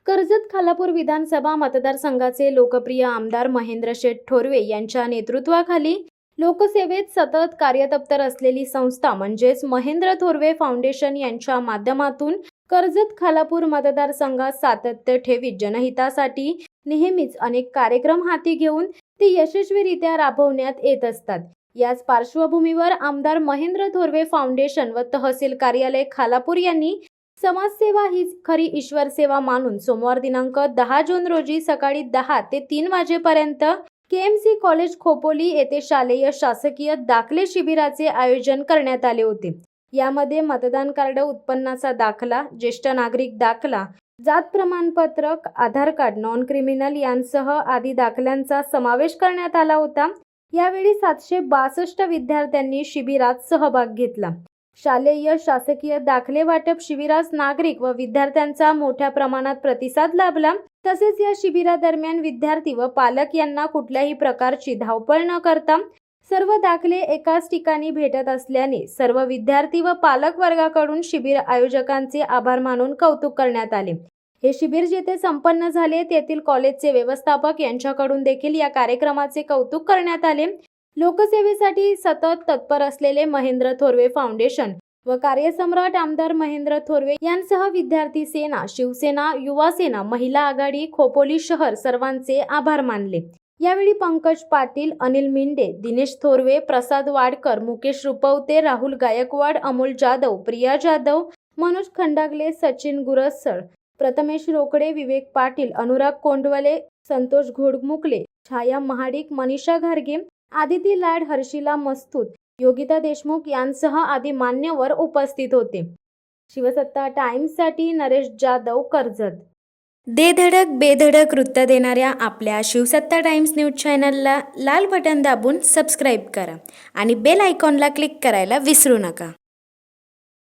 कर्जत खालापूर विधानसभा मतदारसंघाचे लोकप्रिय आमदार महेंद्र शेठ थोरवे यांच्या नेतृत्वाखाली लोकसेवेत सतत कार्यतत्पर असलेली संस्था म्हणजेच महेंद्र थोरवे फाउंडेशन यांच्या माध्यमातून कर्जत खालापूर मतदारसंघात सातत्य ठेवीत जनहितासाठी नेहमीच अनेक कार्यक्रम हाती घेऊन ते यशस्वीरित्या राबवण्यात येत असतात। याच पार्श्वभूमीवर आमदार महेंद्र थोरवे फाउंडेशन व तहसील कार्यालय खालापूर यांनी समाजसेवा हीच खरी ईश्वर सेवा मानून सोमवार दिनांक 10 जून रोजी सकाळी 10 ते 3 वाजेपर्यंत केएमसी कॉलेज खोपोली येथे शालेय शासकीय दाखले शिबिराचे आयोजन करण्यात आले होते। यामध्ये मतदान कार्ड, उत्पन्नाचा दाखला, ज्येष्ठ नागरिक दाखला, जात प्रमाणपत्र, आधार कार्ड, नॉन क्रिमिनल यांसह आदी दाखल्यांचा समावेश करण्यात आला होता। यावेळी 762 विद्यार्थ्यांनी शिबिरात सहभाग घेतला। शालेय शासकीय दाखले वाटप शिबिरास नागरिक व विद्यार्थ्यांचा मोठ्या प्रमाणात प्रतिसाद लाभला। तसेच या शिबिरादरम्यान विद्यार्थी व पालक यांना कुठल्याही प्रकारची धावपळ न करता सर्व दाखले एकाच ठिकाणी भेटत असल्याने सर्व विद्यार्थी व पालक वर्गाकडून शिबिर आयोजकांचे आभार मानून कौतुक करण्यात आले। हे शिबिर जेथे संपन्न झाले तेथील कॉलेजचे व्यवस्थापक यांच्याकडून देखील या कार्यक्रमाचे कौतुक करण्यात आले। लोकसेवेसाठी सतत तत्पर असलेले महेंद्र थोरवे फाउंडेशन व कार्यसम्राट आमदार महेंद्र थोरवे यांसह विद्यार्थी सेना, शिवसेना, युवा सेना, महिला आघाडी, खोपोली शहर सर्वांचे आभार मानले। यावेळी पंकज पाटील, अनिल मिंडे, दिनेश थोरवे, प्रसाद वाडकर, मुकेश रुपवते, राहुल गायकवाड, अमोल जाधव, प्रिया जाधव, मनोज खंडागले, सचिन गुरसळ, प्रथमेश रोकडे, विवेक पाटील, अनुराग कोंडवले, संतोष घोडमुकले, छाया महाडिक, मनीषा घारगे, आदिती लाड, हर्षिला मस्तूत, योगिता देशमुख यांसह आदी मान्यवर उपस्थित होते। शिवसत्ता टाइम्ससाठी नरेश जाधव, कर्जत। दे धडक बेधडक वृत्त देणाऱ्या आपल्या शिवसत्ता टाइम्स न्यूज चॅनलला लाल बटन दाबून सबस्क्राईब करा आणि बेल आयकॉनला क्लिक करायला विसरू नका।